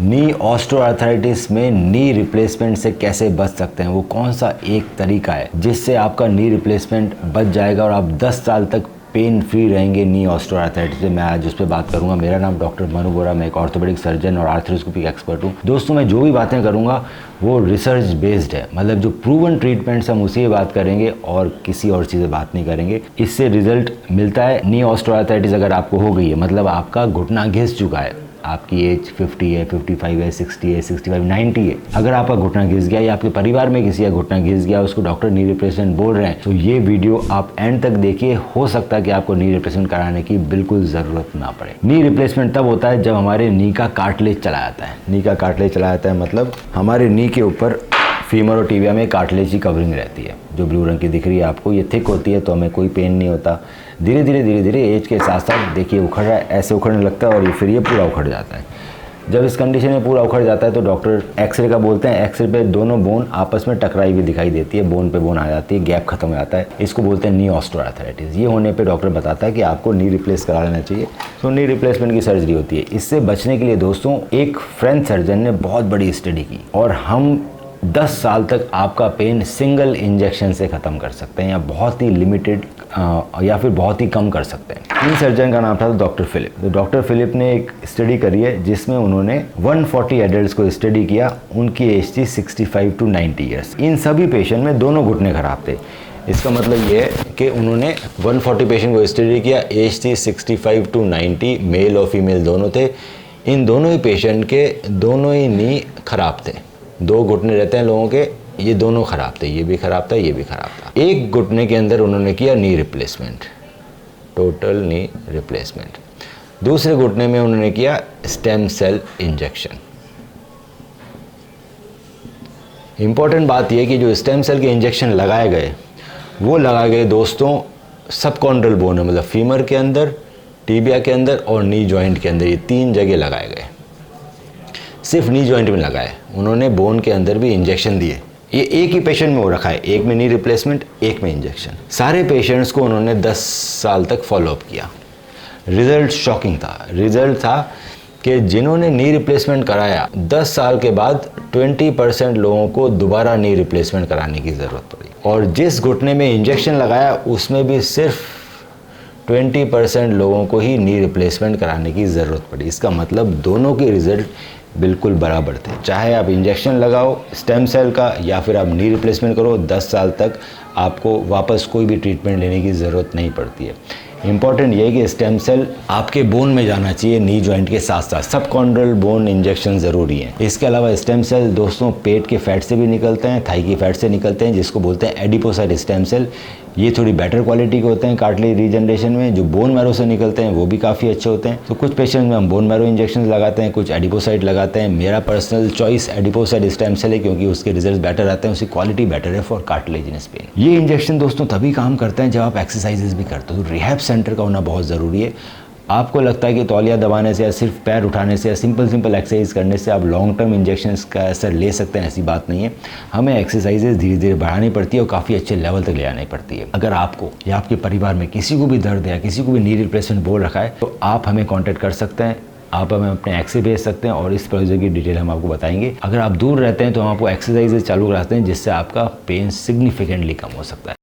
Knee osteoarthritis में knee replacement से कैसे बच सकते हैं, वो कौन सा एक तरीका है जिससे आपका नी रिप्लेसमेंट बच जाएगा और आप 10 साल तक पेन फ्री रहेंगे नी ऑस्टियोआर्थराइटिस से। मैं आज उस पर बात करूंगा। मेरा नाम डॉक्टर मनु बोरा, मैं एक ऑर्थोपेडिक सर्जन और आर्थ्रोस्कोपिक एक्सपर्ट हूं। दोस्तों, मैं जो भी बातें करूंगा वो रिसर्च बेस्ड है, मतलब जो प्रूवन ट्रीटमेंट्स हम उसी बात करेंगे और किसी और चीज़ बात नहीं करेंगे। इससे रिजल्ट मिलता है। नी ऑस्टियोआर्थराइटिस अगर आपको हो गई है, मतलब आपका घुटना घिस चुका है, आपकी एज 50 है, 55 है, 60 है, 65, 90 है, अगर आपका घुटना घिस गया या आपके परिवार में किसी का घुटना घिस गया, उसको डॉक्टर नी रिप्लेसमेंट बोल रहे हैं, तो ये वीडियो आप एंड तक देखिए। हो सकता है कि आपको नी रिप्लेसमेंट कराने की बिल्कुल ज़रूरत ना पड़े। नी रिप्लेसमेंट तब होता है जब हमारे नी का कार्टिलेज चला जाता है। नी का कार्टिलेज चला जाता है मतलब हमारे नी के ऊपर फीमर और टिबिया में कार्टिलेज की कवरिंग रहती है, जो ब्लू रंग की दिख रही है आपको। ये थिक होती है तो हमें कोई पेन नहीं होता। धीरे धीरे एज के साथ साथ देखिए उखड़ रहा है, ऐसे उखड़ने लगता है और फिर ये पूरा उखड़ जाता है। जब इस कंडीशन में पूरा उखड़ जाता है तो डॉक्टर एक्सरे का बोलते हैं। एक्सरे पे दोनों बोन आपस में टकराई हुई दिखाई देती है, बोन पे बोन आ जाती है, गैप खत्म हो जाता है। इसको बोलते हैं नी ऑस्टियोआर्थराइटिस। ये होने पे डॉक्टर बताता है कि आपको नी रिप्लेस करा लेना चाहिए। तो नी रिप्लेसमेंट की सर्जरी होती है। इससे बचने के लिए दोस्तों एक फ्रेंच सर्जन ने बहुत बड़ी स्टडी की और हम 10 साल तक आपका पेन सिंगल इंजेक्शन से ख़त्म कर सकते हैं, या बहुत ही लिमिटेड या फिर बहुत ही कम कर सकते हैं। इन सर्जन का नाम था डॉक्टर फिलिप। तो डॉक्टर फिलिप ने एक स्टडी करी है जिसमें उन्होंने 140 एडल्ट्स को स्टडी किया। उनकी एज थी 65 to 90 ईयर्स। इन सभी पेशेंट में दोनों घुटने खराब थे। इसका मतलब ये है कि उन्होंने 140 पेशेंट को स्टडी किया, एज थी 65 to 90, मेल और फीमेल दोनों थे। इन दोनों ही पेशेंट के दोनों ही नी खराब थे। 2 घुटने रहते हैं लोगों के, ये दोनों खराब थे, ये भी खराब था, ये भी खराब था। एक घुटने के अंदर उन्होंने किया knee replacement, total knee replacement. दूसरे घुटने में उन्होंने किया स्टेम सेल इंजेक्शन। इंपॉर्टेंट बात यह कि जो स्टेम सेल के इंजेक्शन लगाए गए वो लगाए गए दोस्तों सबकॉन्ड्रल बोन है, मतलब फीमर के अंदर, टिबिया के अंदर और नी जॉइंट के अंदर। ये 3 जगह लगाए गए। सिर्फ नी जॉइंट में लगाए, उन्होंने बोन के अंदर भी इंजेक्शन दिए। ये एक ही पेशेंट में हो रखा है, एक में नी रिप्लेसमेंट, एक में इंजेक्शन। सारे पेशेंट्स को उन्होंने 10 साल तक फॉलोअप किया। रिजल्ट शॉकिंग था। रिजल्ट था कि जिन्होंने नी रिप्लेसमेंट कराया 10 साल के बाद 20% लोगों को दोबारा नी रिप्लेसमेंट कराने की ज़रूरत पड़ी, और जिस घुटने में इंजेक्शन लगाया उसमें भी सिर्फ 20% लोगों को ही नी रिप्लेसमेंट कराने की ज़रूरत पड़ी। इसका मतलब दोनों के रिजल्ट बिल्कुल बराबर थे। चाहे आप इंजेक्शन लगाओ स्टेम सेल का या फिर आप नी रिप्लेसमेंट करो, 10 साल तक आपको वापस कोई भी ट्रीटमेंट लेने की ज़रूरत नहीं पड़ती है। इंपॉर्टेंट ये है कि स्टेम सेल आपके बोन में जाना चाहिए नी जॉइंट के साथ साथ। सबकॉन्ड्रल बोन इंजेक्शन ज़रूरी है। इसके अलावा स्टेम सेल दोस्तों पेट के फैट से भी निकलते हैं, थाई की फैट से निकलते हैं, जिसको बोलते हैं एडिपोसाइट स्टेम सेल। ये थोड़ी बेटर क्वालिटी के होते हैं कार्टिलेज रीजनरेशन में। जो बोन मैरो से निकलते हैं वो भी काफ़ी अच्छे होते हैं। तो कुछ पेशेंट में हम बोन मैरो इंजेक्शन लगाते हैं, कुछ एडिपोसाइट लगाते हैं। मेरा personal choice adipocyte stem cell है, क्योंकि उसके रिजल्ट बेटर आते हैं, उसकी क्वालिटी बेटर है फॉर कार्टिलेजिनस पेन। ये इंजेक्शन दोस्तों तभी काम करते हैं जब आप एक्सरसाइजेज भी करते हो। तो रिहैब सेंटर का होना बहुत ज़रूरी है। आपको लगता है कि तौलिया दबाने से या सिर्फ पैर उठाने से या सिंपल एक्सरसाइज करने से आप लॉन्ग टर्म इंजेक्शंस का असर ले सकते हैं, ऐसी बात नहीं है। हमें एक्सरसाइजेज धीरे धीरे बढ़ानी पड़ती है और काफ़ी अच्छे लेवल तक ले आनी पड़ती है। अगर आपको या आपके परिवार में किसी को भी दर्द है या किसी को भी नी रिप्लेसमेंट बोल रखा है, तो आप हमें कॉन्टैक्ट कर सकते हैं। आप हमें अपने एक्सरे भेज सकते हैं और इस प्रोसीजर की डिटेल हम आपको बताएंगे। अगर आप दूर रहते हैं तो हम आपको एक्सरसाइजेज चालू कराते हैं जिससे आपका पेन सिग्निफिकेंटली कम हो सकता है।